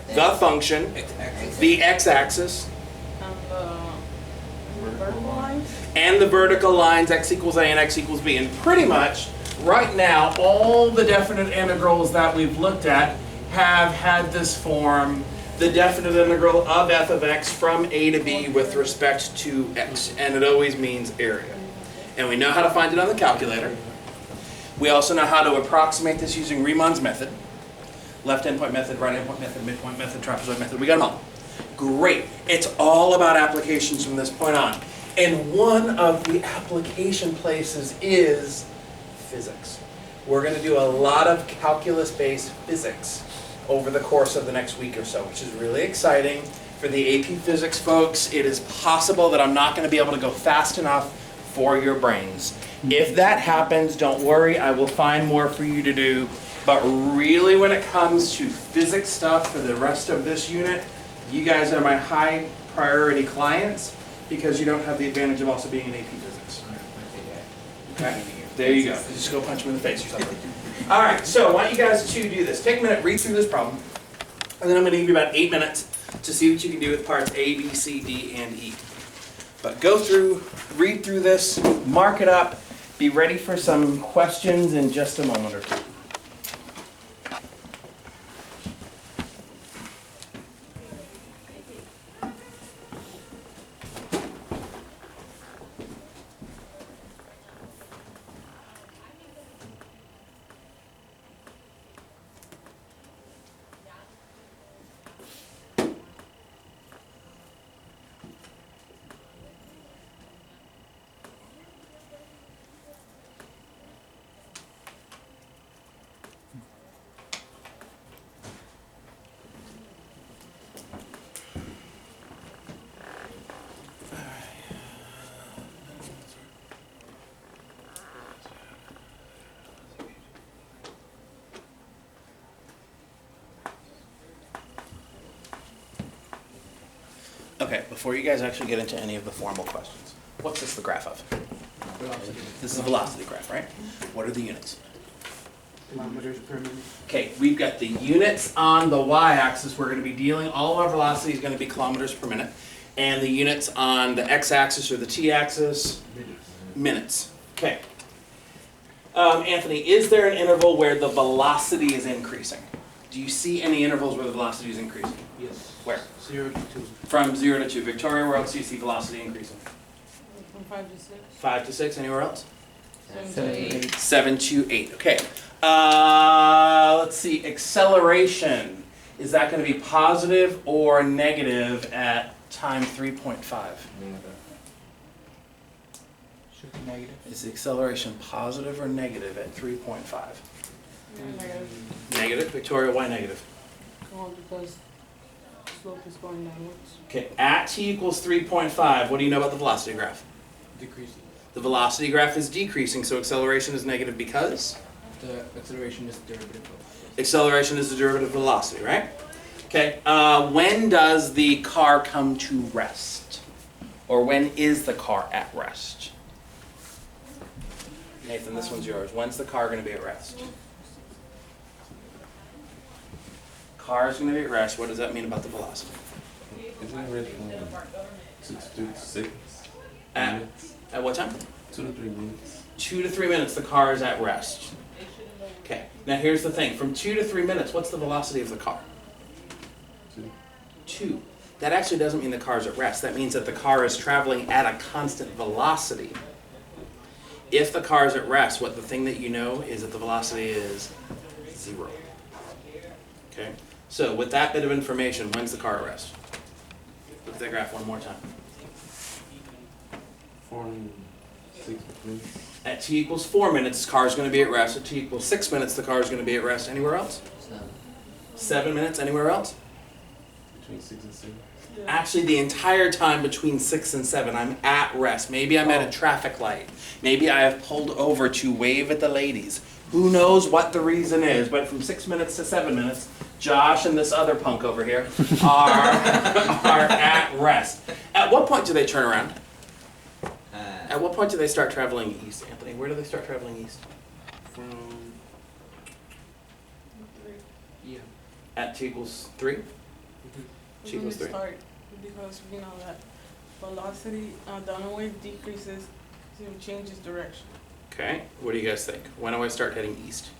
the function, the x-axis, and the vertical lines, x equals a and x equals b. And pretty much, right now, all the definite integrals that we've looked at have had this form, the definite integral of f of x from a to b with respect to x. And it always means area. And we know how to find it on the calculator. We also know how to approximate this using Riemann's method. Left endpoint method, right endpoint method, midpoint method, trapezoid method. We got them all. Great. It's all about applications from this point on. And one of the application places is physics. We're going to do a lot of calculus-based physics over the course of the next week or so, which is really exciting. For the AP Physics folks, it is possible that I'm not going to be able to go fast enough for your brains. If that happens, don't worry, I will find more for you to do. But really, when it comes to physics stuff for the rest of this unit, you guys are my high priority clients because you don't have the advantage of also being in AP Physics. Okay? There you go. Just go punch him in the face or something. All right, so I want you guys to do this. Take a minute, read through this problem, and then I'm going to give you about 8 minutes to see what you can do with parts A, B, C, D, and E. But go through, read through this, mark it up, be ready for some questions in just a moment or two. Okay, before you guys actually get into any of the formal questions, what's this the graph of? Velocity. This is a velocity graph, right? What are the units? Kilometers per minute. Okay, we've got the units on the y-axis. We're going to be dealing, all of our velocity is going to be kilometers per minute. And the units on the x-axis or the t-axis? Minutes. Okay. Anthony, is there an interval where the velocity is increasing? Do you see any intervals where the velocity is increasing? Yes. Where? 0 to 2. From 0 to 2. Victoria, where else do you see velocity increasing? From 5 to 6. 5 to 6, anywhere else? 7 to 8. 7 to 8, okay. Let's see, acceleration. Is that going to be positive or negative at time 3.5? Should be negative. Is the acceleration positive or negative at 3.5? Negative. Negative. Victoria, why negative? Well, because the slope is going downwards. Okay, at t equals 3.5, what do you know about the velocity graph? Decreasing. The velocity graph is decreasing, so acceleration is negative because? The acceleration is derivative of. Acceleration is the derivative of velocity, right? Okay, when does the car come to rest? Or when is the car at rest? Nathan, this one's yours. When's the car going to be at rest? Car is going to be at rest. What does that mean about the velocity? Isn't it really 6 to 6 At, minutes? at what time? 2 to 3 minutes. 2 to 3 minutes, the car is at rest. Okay, now here's the thing. From 2 to 3 minutes, what's the velocity of the car? 2. 2. That actually doesn't mean the car's at rest. That means that the car is traveling at a constant velocity. If the car is at rest, what the thing that you know is that the velocity is 0. Okay? So with that bit of information, when's the car at rest? Look at that graph one more time. 4 and 6 minutes. At t equals 4 minutes, the car is going to be at rest. At t equals 6 minutes, the car is going to be at rest. Anywhere else? 7 minutes, anywhere else? Between 6 and 7. Actually, the entire time between 6 and 7, I'm at rest. Maybe I'm at a traffic light. Maybe I have pulled over to wave at the ladies. Who knows what the reason is, but from 6 minutes to 7 minutes, Josh and this other punk over here are at rest. At what point do they turn around? At what point do they start traveling east, Anthony? Where do they start traveling east? From. Yeah. at t equals 3? We're T gonna equals 3. start, because we know that velocity, downward wave decreases, so it changes direction. Okay, what do you guys think? When do I start heading east?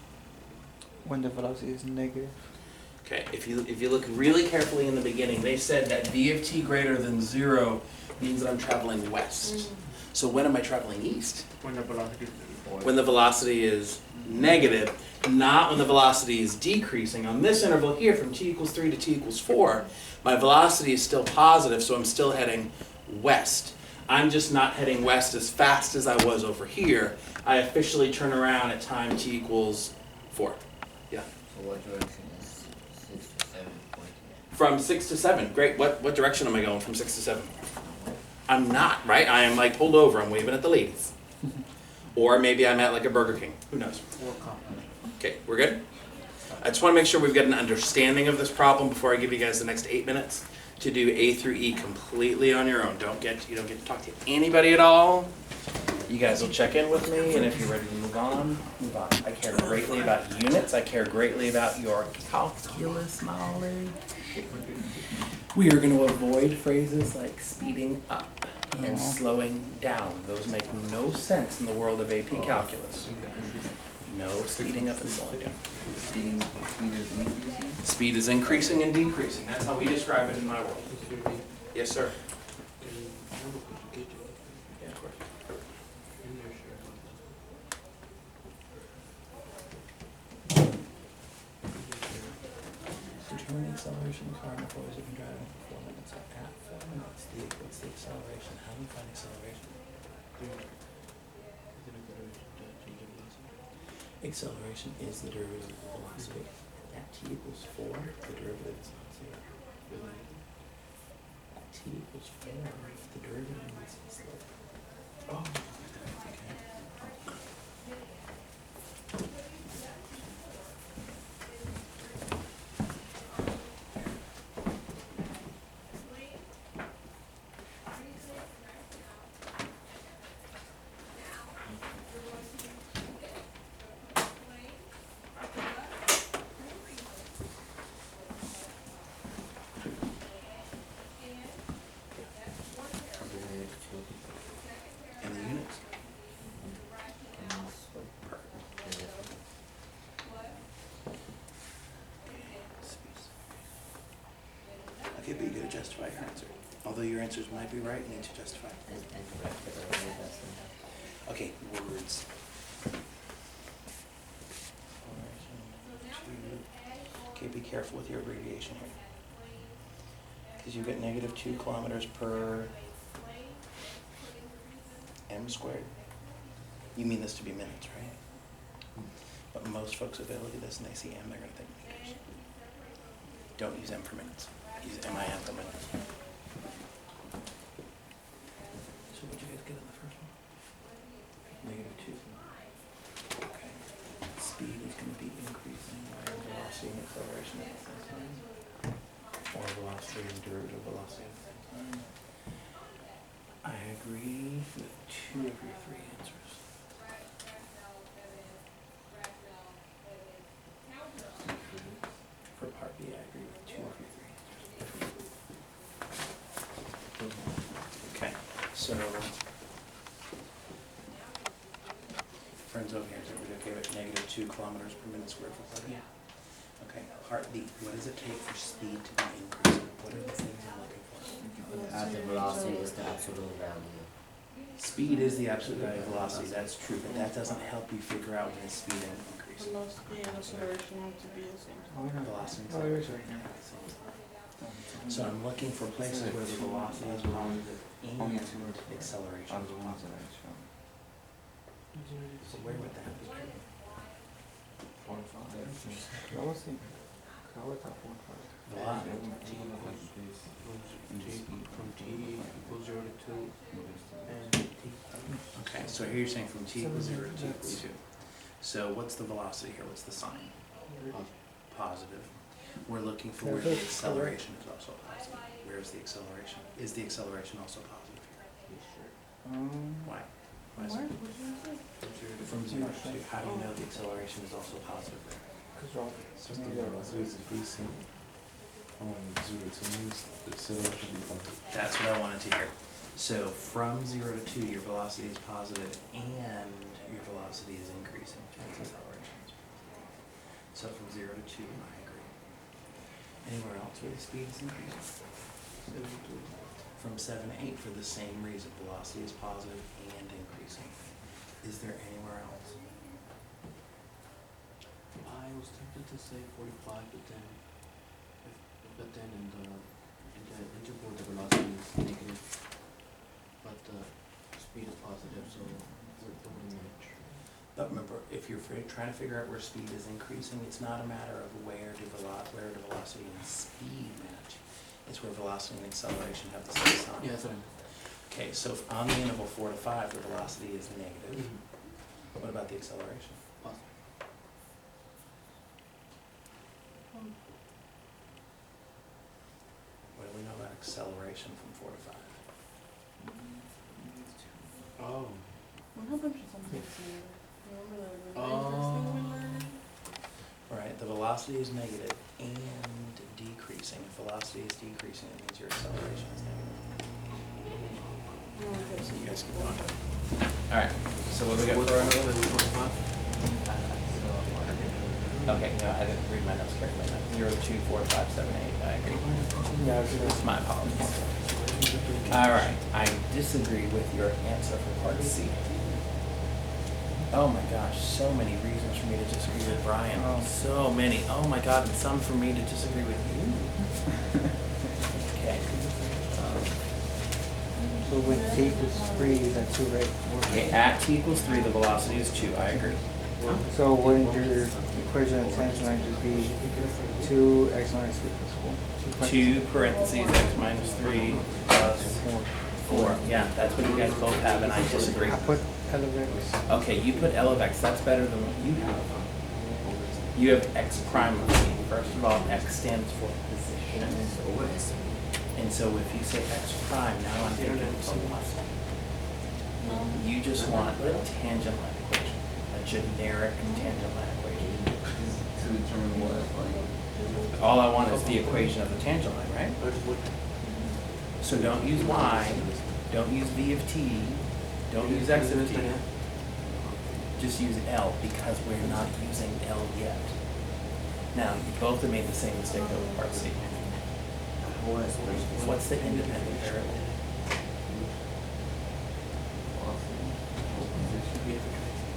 When the velocity is negative. Okay, if you look really carefully in the beginning, they said that v of t greater than 0 means that I'm traveling west. So when am I traveling east? When the velocity is When the velocity is negative, not when the velocity is decreasing. On this interval here, from t equals 3 to t equals 4, my velocity is still positive, so I'm still heading west. I'm just not heading west as fast as I was over here. I officially turn around at time t equals 4. Yeah. So what direction is 6 to 7 pointing? From 6 to 7. Great. What direction am I going from 6 to 7? I'm not, right? I am like pulled over. I'm waving at the ladies. Or maybe I'm at like a Burger King. Who knows? Okay, we're good? I just want to make sure we've got an understanding of this problem before I give you guys the next 8 minutes to do A through E completely on your own. You don't get to talk to anybody at all. You guys will check in with me, and if you're ready to move on, move on. I care greatly about units. I care greatly about your calculus knowledge. We are going to avoid phrases like speeding up and slowing down. Those make no sense in the world of AP calculus. No speeding up and slowing down. Speed is increasing and decreasing. That's how we describe it in my world. Yes, sir. Yeah, of course. Determine the acceleration of the car before it's been driving for 4 minutes. At 4 minutes, what's the acceleration? How do you find acceleration? Acceleration is the derivative of the velocity. At t equals 4, the derivative is not 0. At t equals 4, the derivative is slow. Oh, okay. And the units. Okay, but you gotta justify your answer. Although your answers might be right, you need to justify. Okay, words. Okay, be careful with your abbreviation here. Because you've got -2 kilometers per m squared. You mean this to be minutes, right? But most folks if they look at this and they see m, they're going to think meters. Don't use m for minutes. Use MIN for minutes. So what'd you guys get on the first one? -2. Okay. Speed is going to be increasing while velocity and acceleration at the same time. Or velocity and derivative velocity at the same time. I agree with 2 of your 3 answers. For part B, I agree with 2 of your 3 answers. Okay, so friends over here, is everybody okay with -2 kilometers per minute squared for part B? Okay, part B, what does it take for speed to be increasing? What are the things I'm looking for? The velocity is the absolute value. Speed is the absolute value of velocity, that's true, but that doesn't help you figure out when the speed increases. Velocity and acceleration have to be the same. Velocity and acceleration. So I'm looking for places where the velocity is positive and acceleration is positive. So where would that be true? Velocity. From t equals 0 to 2 and t. Okay, so here you're saying from t equals 0 to t equals 2. So what's the velocity here? What's the sign? Positive. We're looking for where the acceleration is also positive. Where is the acceleration? Is the acceleration also positive here? Why? Why is it? What? What did you say? From 0 to 2, how do you know the acceleration is also positive there? Just the velocity is increasing. 0 to 2 means the acceleration should be positive. That's what I wanted to hear. So from 0 to 2, your velocity is positive and your velocity is increasing. That's acceleration. So from 0 to 2, I agree. Anywhere else where the speed is increasing? From 7 to 8 for the same reason. Velocity is positive and increasing. Is there anywhere else? I was tempted to say 45, but then in the interval the velocity is negative, but the speed is positive, so it wouldn't match. But remember, if you're trying to figure out where speed is increasing, it's not a matter of where the velocity and speed match. It's where velocity and acceleration have the same sign. Yeah, that's what Okay, so if on the interval 4 to 5, the velocity is negative. What about the acceleration? Positive. What do we know about acceleration from 4 to 5? Oh. What happened to something similar? Remember the really interesting we learned? Right, the velocity is negative and decreasing. If velocity is decreasing, it means your acceleration is negative. So you guys keep going. All right, so what do we got for our Okay, no, I didn't read my notes carefully. 0, 2, 4, 5, 7, 8. I agree. Yeah, my apologies. All right, I disagree with your answer for part C. Oh my gosh, so many reasons for me to disagree with Brian. So many. Oh my God, and some for me to disagree with you. Okay. So when t equals 3, that's 2, right? Okay, at t equals 3, the velocity is 2. I agree. So wouldn't your equation of tangent line just be 2x minus 3 plus 4? 2 parentheses x minus 3 plus 4. Yeah, that's what you guys both have, and I disagree. I put L of x. Okay, you put L of x. That's better than what you have. You have x prime of t. First of all, x stands for position. And so if you say x prime, now I'm thinking velocity. You just want a tangent line equation, a generic tangent line equation. To determine what, like, All I want is the equation of the tangent line, right? So don't use y, don't use v of t, don't use x of t. Just use L because we're not using L yet. Now, you both have made the same mistake though with part C. What's the independent variable?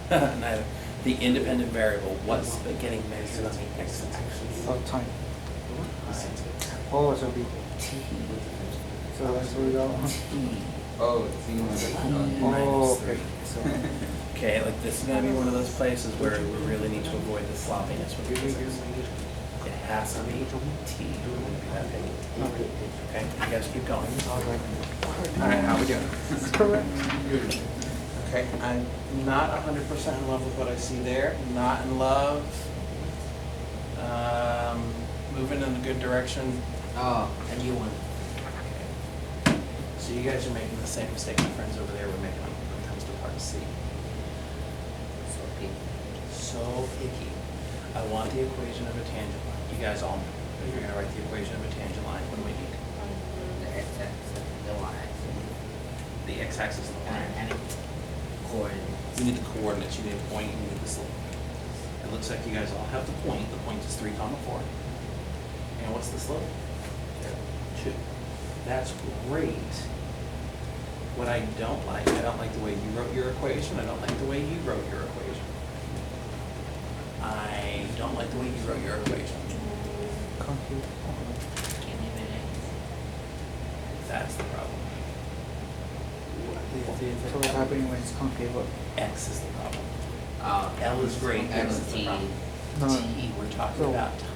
Neither. The independent variable, what's getting measured on the x-axis? Oh, time. Oh, so it'll be T. so that's where we go. T. oh, it's even like, Oh, Minus okay. 3. So Okay, like this is gonna be one of those places where we really need to avoid the sloppiness with the physics. It has to be T. okay. Okay, you guys keep going. All right. Alright, how we doing? That's correct. Okay, I'm not 100% in love with what I see there. Not in love. Moving in a good direction. Oh, and you won. So you guys are making the same mistake my friends over there were making when it comes to part C. So, okay. So picky. I want the equation of a tangent line. You guys all know. If you're gonna write the equation of a tangent line, what do we need? The x-axis, the y-axis, The x-axis and the y-axis. and coordinates. You need the coordinates, you need a point, you need the slope. It looks like you guys all have the point is 3, 4. And what's the slope? 2. That's great. What I don't like the way you wrote your equation, I don't like the way you wrote your equation. I don't like the way you wrote your equation. Concave. Give me a minute. That's the problem. So what's happening when it's concave? What? X is the problem. Oh, L is great, X is the T. problem. No. T, we're talking So- about time.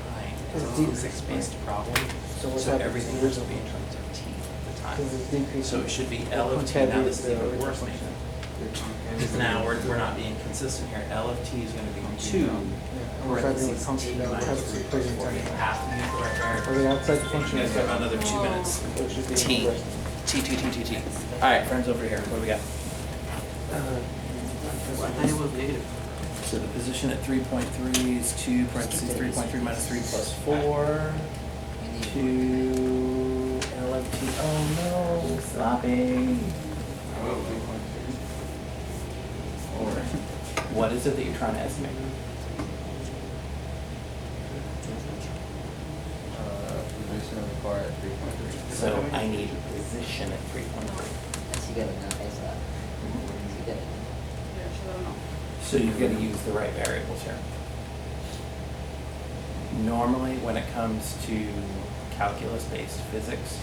It's It's a decrease, physics-based problem, So what's so happening? everything has to be in terms of T at the time. Because it's decreasing. So it should be L of T, now this is even worse maybe. Because now we're not being consistent here. L of T is gonna be 2, What's happening with parentheses, T concave? That minus has to 3 be plus equation 4. You tangent. have to use the right variable. Okay, outside the You function. guys have another 2 minutes. So it should be T. inverse. T. All right, friends over here, what do we got? I thought it was negative. So the position at 3.3 is 2 parentheses 3.3 minus 3 plus 4. 2 LFT. Oh no, sloppy. Or what is it that you're trying to estimate? Position of the car at 3.3. So I need position at 3.3. Así que no es la. Así que. Yeah, she don't know. So you've got to use the right variables here. Normally, when it comes to calculus-based physics,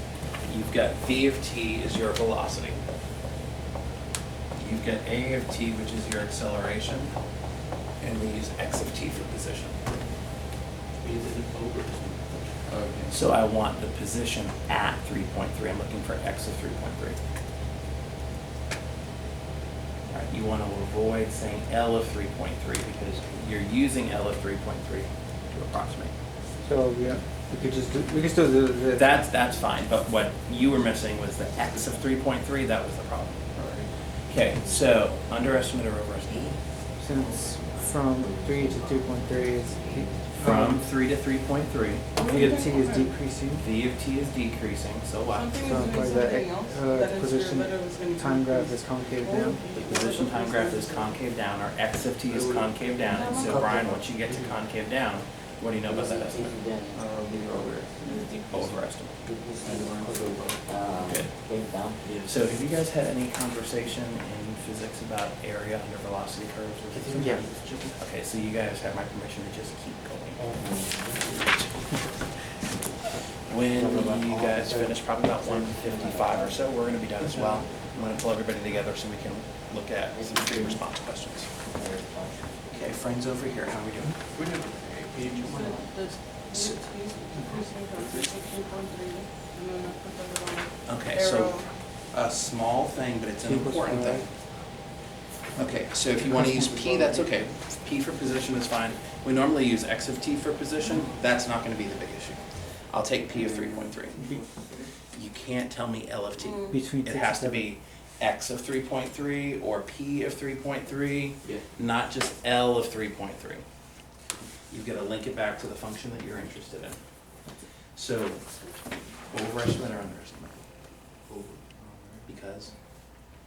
you've got v of t is your velocity. You've got a of t, which is your acceleration, and we use x of t for position. Okay. So I want the position at 3.3. I'm looking for x of 3.3. All right, you want to avoid saying L of 3.3 because you're using L of 3.3 to approximate. So yeah, we could still do this. That's fine, but what you were missing was the x of 3.3. That was the problem. Okay, so underestimate or overestimate? Since from 3 to 3.3 is From 3 to 3.3, V of t is decreasing. v of t is decreasing, so what? Something So is doing for something the else, that is position your letter was gonna be time graph increased. is concave down. The position time graph is concave down, or x of t is concave down, and so Brian, once you get to concave down, what do you know about that estimate? Overestimate. Good. So have you guys had any conversation in physics about area under velocity curves or something? Yeah. Okay, so you guys have my permission to just keep going. When you guys finish, probably about 1:55 or so, we're gonna be done as well. I'm gonna pull everybody together so we can look at some free response questions. Okay, friends over here, how are we doing? We're doing page So one. the he's increasing from 3 to 3.3, and then I put the wrong Okay, so arrow. a small thing, but it's an T plus important five. thing. Okay, so if you want to use p, that's okay. P for position is fine. We normally use x of t for position. That's not going to be the big issue. I'll take p of 3.3. You can't tell me L of t. Between It 6 has and to be x of 3.3 or p of 3.3, Yeah. not just L of 3.3. You've got to link it back to the function that you're interested in. So, overestimate or underestimate? Because?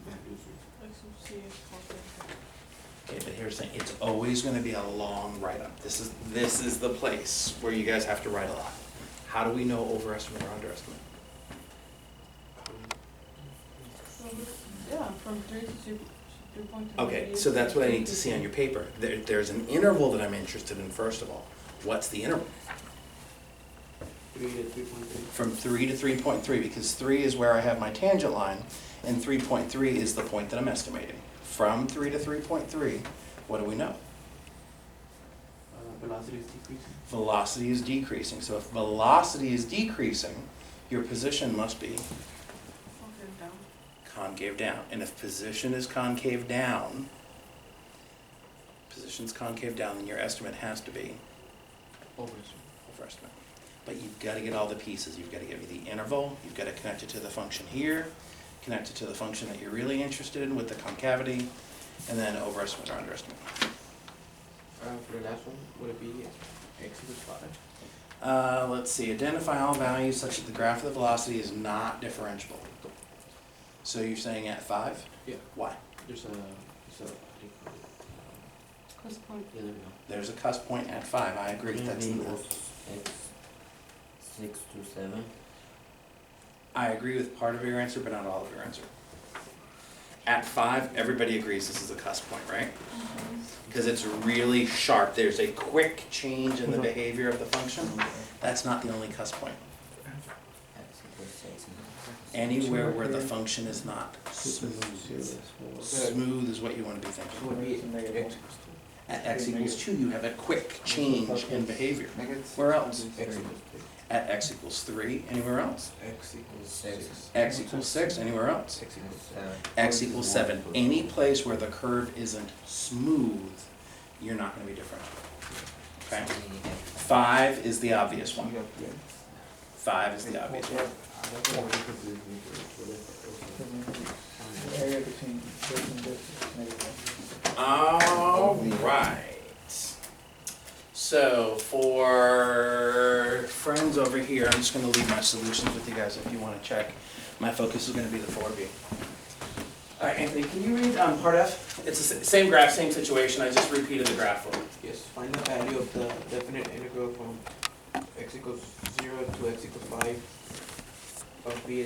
XC is concave. Okay, but here's the thing, it's always gonna be a long write-up. This is the place where you guys have to write a lot. How do we know overestimate or underestimate? So, yeah, from 3 to 3.3. Okay, so that's what I need to see on your paper. There's an interval that I'm interested in, first of all. What's the interval? 3 to 3.3. From 3 to 3.3, because 3 is where I have my tangent line, and 3.3 is the point that I'm estimating. From 3 to 3.3, what do we know? Velocity is decreasing. Velocity is decreasing. So if velocity is decreasing, your position must be Concave down. concave down. And if position is concave down, position's concave down, then your estimate has to be overestimate. But you've got to get all the pieces. You've got to give me the interval, you've got to connect it to the function here, connect it to the function that you're really interested in with the concavity, and then overestimate or underestimate. For the last one, would it be x equals 5? Let's see, identify all values such that the graph of the velocity is not differentiable. So you're saying at 5? Yeah. Why? There's a, how do you call it? Cause point. Yeah, there we go. There's a cusp point at 5, I agree, that's in the, X 6 to 7. I agree with part of your answer, but not all of your answer. At 5, everybody agrees this is a cusp point, right? Because it's really sharp, there's a quick change in the behavior of the function. That's not the only cusp point. X equals 6. Anywhere where the function is not smooth. Smooth is what you want to be So thinking. would it be x equals At x equals 2, you have a quick change in behavior. 2? Where else? X equals At x equals 3, anywhere else? 3. X equals 6. X equals 6, anywhere else? X equals 7. X equals 7. Any place where the curve isn't smooth, you're not going to be differentiable. Okay? 5 is the obvious one. 5 is the obvious one. area between this and this is negative. All right. So for friends over here, I'm just gonna leave my solutions with you guys if you wanna check. My focus is gonna be the 4B. All right, Anthony, can you read part F? It's the same graph, same situation, I just repeated the graph for you. Yes, find the value of the definite integral from x equals 0 to x equals 5 of b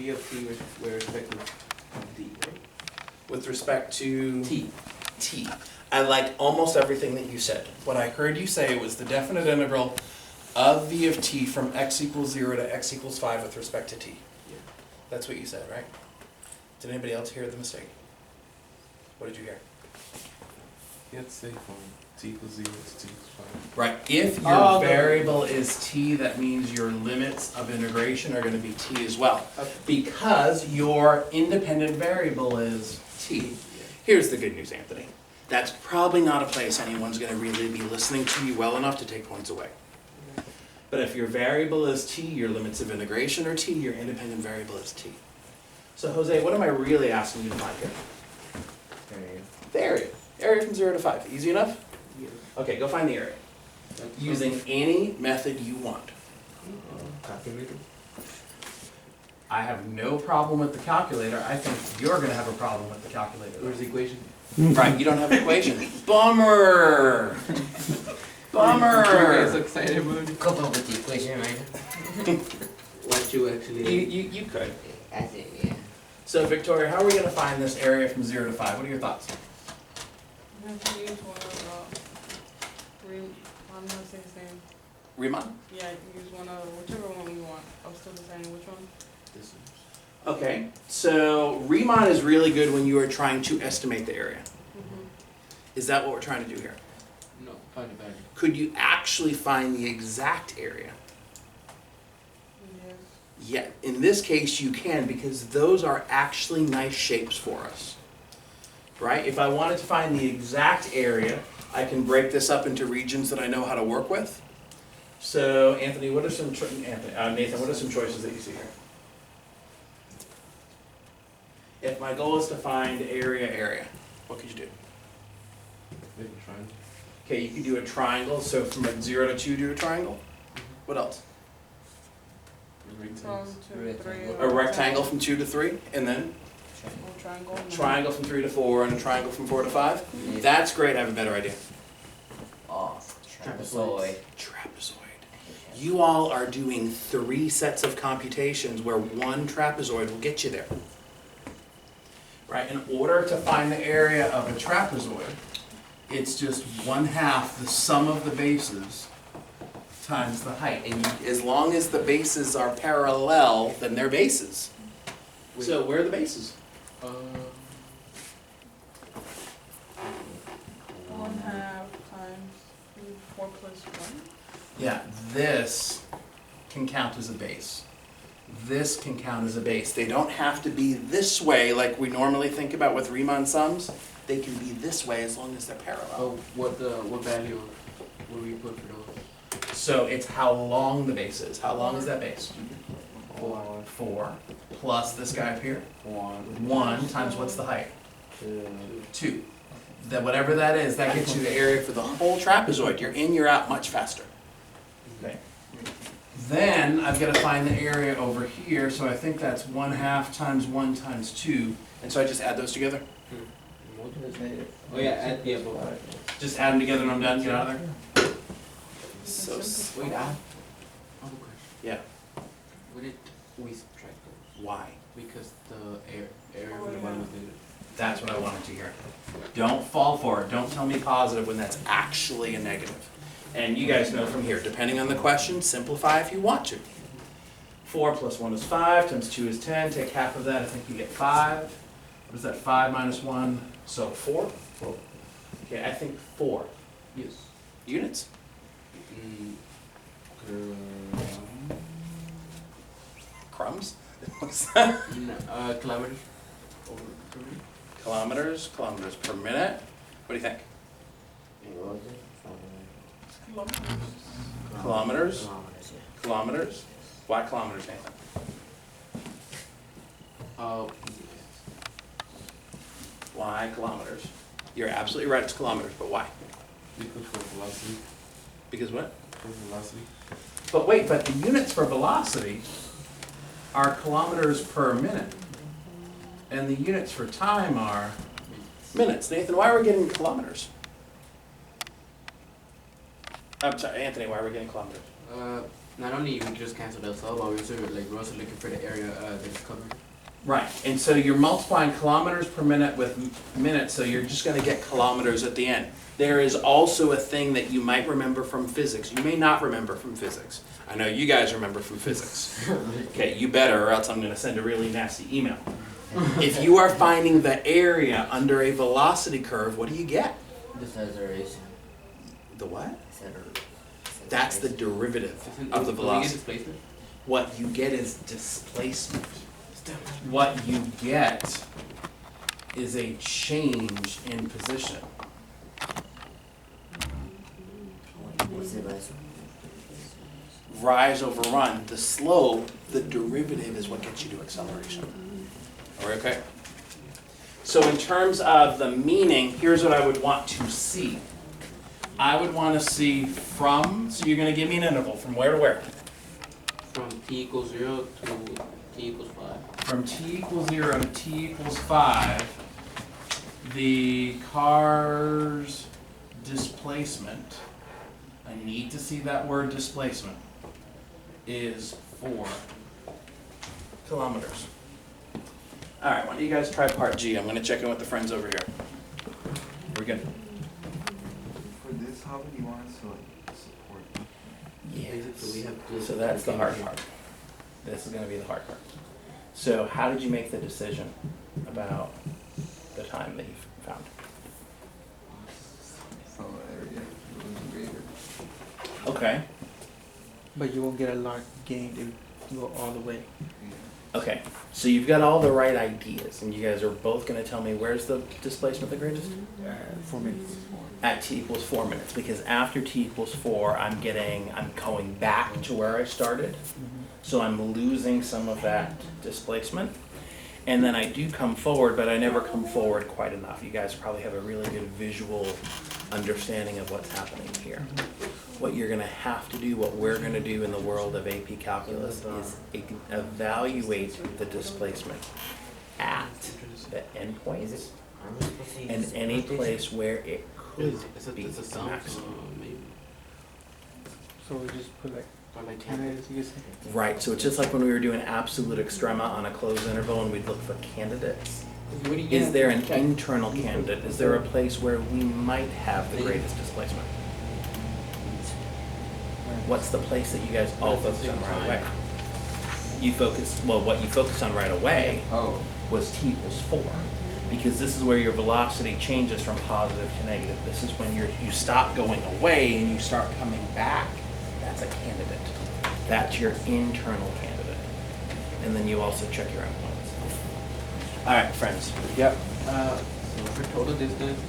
of t with respect to d, right? With respect to? T. T. I like almost everything that you said. What I heard you say was the definite integral of v of t from x equals 0 to x equals 5 with respect to t. Yeah. That's what you said, right? Did anybody else hear the mistake? What did you hear? You have to say from t equals 0 to t equals 5. Right, if your variable is t, that means your limits of integration are gonna be t as well. Okay. Because your independent variable is t. Here's the good news, Anthony. That's probably not a place anyone's gonna really be listening to you well enough to take points away. But if your variable is t, your limits of integration are t, your independent variable is t. So Jose, what am I really asking you to find here? The area. Area from 0 to 5. Easy enough? Yes. Okay, go find the area. Using any method you want. Calculator. I have no problem with the calculator. I think you're gonna have a problem with the calculator. Where's the equation? Right, you don't have an equation. Bummer! Bummer! excited about it. Come up with the equation, right? What you actually... You could. That's it, yeah. So Victoria, how are we gonna find this area from 0 to 5? What are your thoughts? You have to use one of, I'm gonna say his name. Riemann? Yeah, you can use one of, whichever one you want. I'm still deciding which one. This is... Okay, so Riemann is really good when you are trying to estimate the area. Is that what we're trying to do here? No, find the value. Could you actually find the exact area? Yes. Yeah, in this case you can, because those are actually nice shapes for us. Right? If I wanted to find the exact area, I can break this up into regions that I know how to work with. So Anthony, what are some Nathan, what are some choices that you see here? If my goal is to find area, what could you do? Make a triangle. Okay, you could do a triangle, so from like 0 to 2 do a triangle. What else? From 2 to 3. A rectangle from 2 to 3, and then Or triangle. triangle from 3 to 4, and a triangle from 4 to 5. That's great, I have a better idea. Oh, trapezoid. Trapezoid. You all are doing 3 sets of computations where one trapezoid will get you there. Right, in order to find the area of a trapezoid, it's just 1/2 the sum of the bases times the height. And as long as the bases are parallel, then they're bases. Wait. So where are the bases? 1/2 times 4 plus 1. Yeah, this can count as a base. This can count as a base. They don't have to be this way like we normally think about with Riemann sums. They can be this way as long as they're parallel. what value will we put for those? So it's how long the base is. How long is that base? 4, 4 plus this guy up here. 1 times what's the height? 2. That whatever that is, that gets you the area for the whole trapezoid. You're in, you're out much faster. Okay. Then I've got to find the area over here, so I think that's 1/2 times 1 times 2. And so I just add those together. Oh yeah, add the above. Just add them together and I'm done. Get out of there. So Wait, I have a question. yeah. Would it we subtract those? Why? Because the area for the one was negative. That's what I wanted to hear. Don't fall for it. Don't tell me positive when that's actually a negative. And you guys know from here, depending on the question, simplify if you want to. 4 plus 1 is 5, times 2 is 10. Take half of that, I think you get 5. What is that, 5 minus 1? So 4? Okay, I think 4. Yes. Units? Crumbs? What's that? Kilometers over Kilometers per minute. What do you think? Kilometers? Kilometers? Why kilometers, Nathan? Why kilometers? You're absolutely right, it's kilometers, but why? Because for velocity. Because what? For velocity. But wait, but the units for velocity are kilometers per minute. And the units for time are minutes. Nathan, why are we getting kilometers? I'm sorry, Anthony, why are we getting kilometers? Not only we just cancel those out, but we're also looking for the area that's covered. Right, and so you're multiplying kilometers per minute with minutes, so you're just gonna get kilometers at the end. There is also a thing that you might remember from physics. You may not remember from physics. I know you guys remember from physics. Okay, you better, or else I'm gonna send a really nasty email. If you are finding the area under a velocity curve, what do you get? Deceleration. The what? Deceleration. That's the derivative of the Do we get velocity. displacement? What you get is displacement. What you get is a change in position. What's it like? Rise over run. The slope, the derivative is what gets you to acceleration. Are we okay? So in terms of the meaning, here's what I would want to see. I would want to see from, so you're going to give me an interval, from where to where? From t equals 0 to t equals 5. From t equals 0 to t equals 5, the car's displacement, I need to see that word displacement, is 4 kilometers. All right, why don't you guys try part G? I'm going to check in with the friends over here. We're good. For this, how would you want us to like support? Basically, we have to. So that's the hard part. This is going to be the hard part. So how did you make the decision about the time that you found? Some area was greater. Okay. But you won't get a lot gained if you go all the way. Okay. So you've got all the right ideas, and you guys are both going to tell me where's the displacement the greatest? 4 minutes. At t equals 4 minutes, because after t equals 4, I'm going back to where I started. So I'm losing some of that displacement. And then I do come forward, but I never come forward quite enough. You guys probably have a really good visual understanding of what's happening here. What you're going to have to do, what we're going to do in the world of AP Calculus is evaluate the displacement at the endpoints and any place where it could be It's a sum, maximum. maybe. So we just put like Or like 10 minutes, you could say. Right, so it's just like when we were doing absolute extrema on a closed interval and we'd look for candidates. Is there an internal candidate? Is there a place where we might have the greatest displacement? What's the place that you guys all focused on right away? What you focused on right away Oh. was t equals 4. Because this is where your velocity changes from positive to negative. This is when you stop going away and you start coming back. That's a candidate. That's your internal candidate. And then you also check your endpoints. All right, friends. Yep. So for total distance,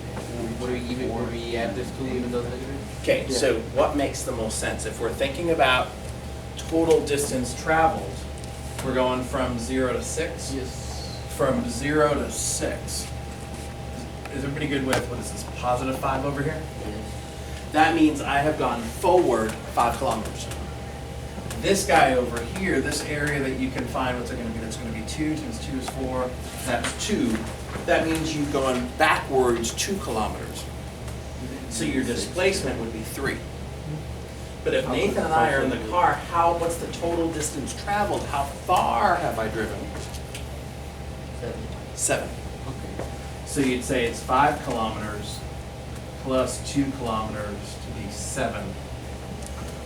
what do we add this to even though it's negative? Okay, so what makes the most sense? If we're thinking about total distance traveled, we're going from 0 to 6? Yes. From 0 to 6. Is everybody good with, what is this, positive 5 over here? That means I have gone forward 5 kilometers. This guy over here, this area that you can find, what's it going to be? That's going to be 2 times 2 is 4. That's 2. That means you've gone backwards 2 kilometers. So your displacement would be 3. But if Nathan and I are in the car, what's the total distance traveled? How far have I driven? 7. Okay. So you'd say it's 5 kilometers plus 2 kilometers to be 7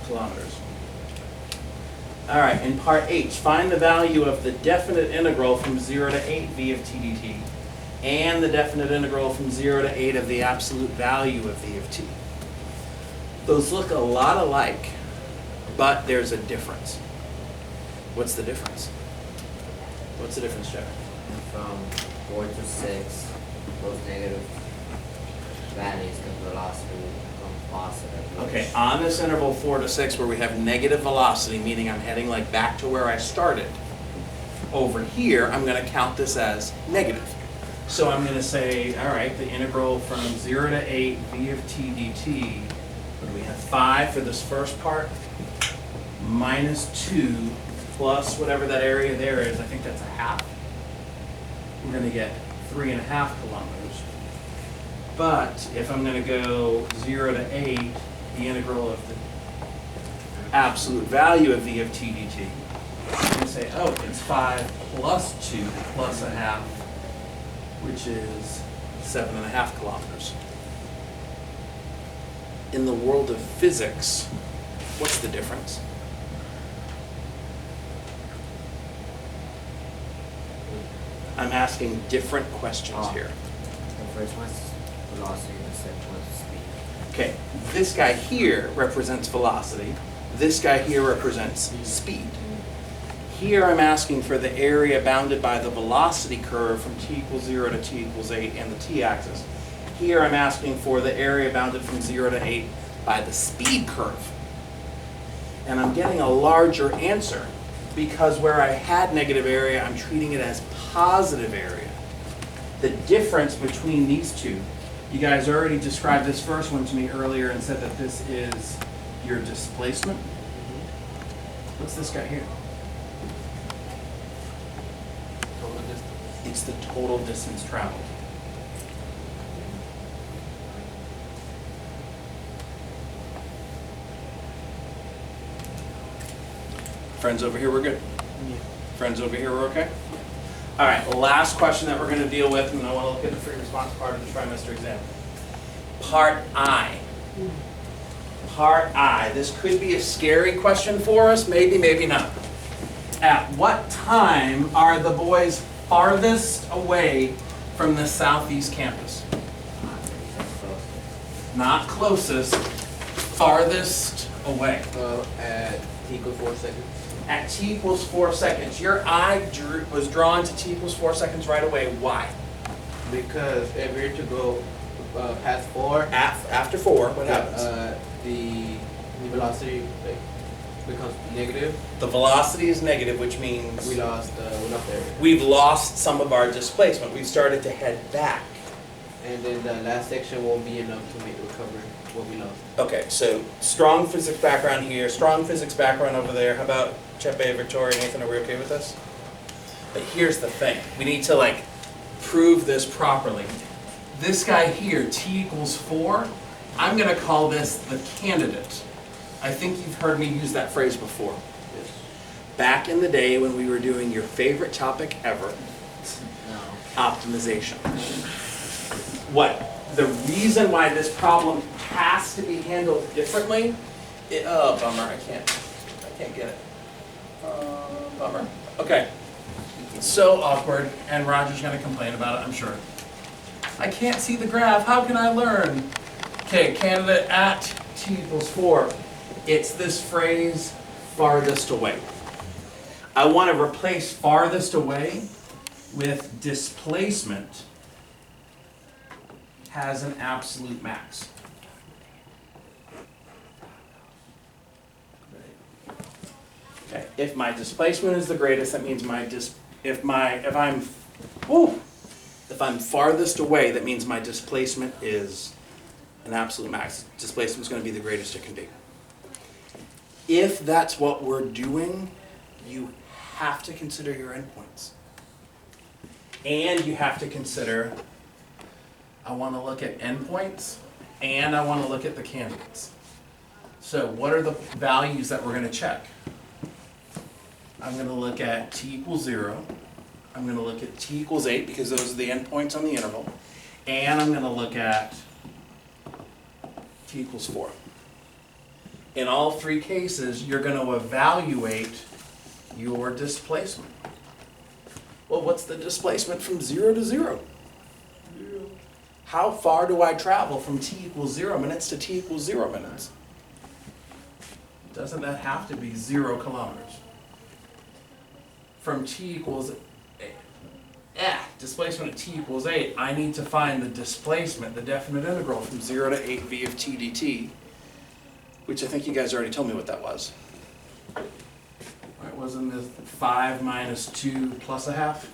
kilometers. All right, in part H, find the value of the definite integral from 0 to 8 v of t dt and the definite integral from 0 to 8 of the absolute value of v of t. Those look a lot alike, but there's a difference. What's the difference? What's the difference, Jeff? From 4 to 6, those negative values, the velocity will become positive. Okay, on this interval 4 to 6 where we have negative velocity, meaning I'm heading like back to where I started, over here I'm going to count this as negative. So I'm going to say, all right, the integral from 0 to 8 v of t dt we have 5 for this first part, minus 2 plus whatever that area there is, I think that's a half. We're going to get 3.5 kilometers. But if I'm going to go 0 to 8, the integral of the absolute value of v of t dt, I'm going to say, oh, it's 5 plus 2 plus a half, which is 7.5 kilometers. In the world of physics, what's the difference? I'm asking different questions here. The first one's velocity, the second one's speed. Okay, this guy here represents velocity. This guy here represents speed. Here I'm asking for the area bounded by the velocity curve from t equals 0 to t equals 8 and the t-axis. Here I'm asking for the area bounded from 0 to 8 by the speed curve. And I'm getting a larger answer because where I had negative area, I'm treating it as positive area. The difference between these two, you guys already described this first one to me earlier and said that this is your displacement. What's this guy here? Total distance. It's the total distance traveled. Friends over here, we're good? Friends over here, we're okay? All right, last question that we're going to deal with, and I want to look at the free response part of the trimester exam. Part I. Part I. This could be a scary question for us, maybe, maybe not. At what time are the boys farthest away from the southeast campus? Not closest, farthest away. At t equals 4 seconds. At t equals 4 seconds. Your eye was drawn to t equals 4 seconds right away. Why? Because if we're to go past 4, After 4, what happens? The velocity becomes negative. The velocity is negative, which means We lost area. we've lost some of our displacement. We've started to head back. And then the last section won't be enough to recover what we lost. Okay, so strong physics background here, strong physics background over there. How about Chepe, Victoria, Nathan, are we okay with this? But here's the thing. We need to prove this properly. This guy here, t equals 4, I'm going to call this the candidate. I think you've heard me use that phrase before. Yes. Back in the day when we were doing your favorite topic ever, No. optimization. What? The reason why this problem has to be handled differently, oh, bummer, I can't get it. Bummer. Okay. It's so awkward, and Roger's gonna complain about it, I'm sure. I can't see the graph, how can I learn? Okay, candidate at t equals 4. It's this phrase, farthest away. I want to replace farthest away with displacement has an absolute max. Okay, if my displacement is the greatest, that means if I'm farthest away, that means my displacement is an absolute max. Displacement is going to be the greatest it can be. If that's what we're doing, you have to consider your endpoints. And you have to consider, I want to look at endpoints, and I want to look at the candidates. So what are the values that we're going to check? I'm going to look at t equals 0. I'm going to look at t equals 8 because those are the endpoints on the interval. And I'm going to look at t equals 4. In all three cases, you're going to evaluate your displacement. Well, what's the displacement from 0 to 0? How far do I travel from t equals 0 minutes to t equals 0 minutes? Doesn't that have to be 0 kilometers? From t equals displacement at t equals 8, I need to find the displacement, the definite integral from 0 to 8 v of t dt, which I think you guys already told me what that was. Right, wasn't this 5 minus 2 plus a half?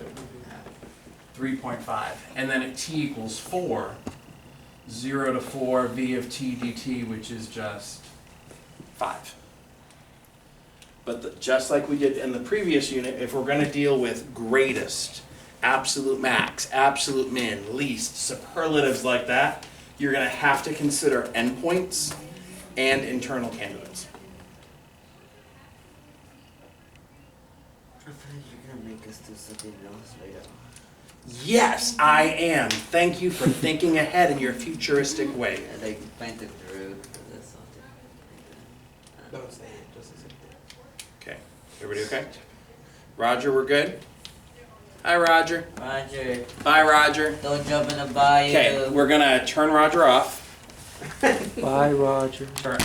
3.5. And then at t equals 4, 0 to 4 v of t dt, which is just 5. But just like we did in the previous unit, if we're going to deal with greatest, absolute max, absolute min, least, superlatives like that, you're going to have to consider endpoints and internal candidates. You're gonna make us do something else later. Yes, I am. Thank you for thinking ahead in your futuristic way. Yeah, like paint the road or something. Don't say it, just say it. Okay. Everybody okay? Roger, we're good? Hi, Roger. Roger, Bye, Roger. don't jump in the bayou. Okay, we're gonna turn Roger off. Bye, Roger. We're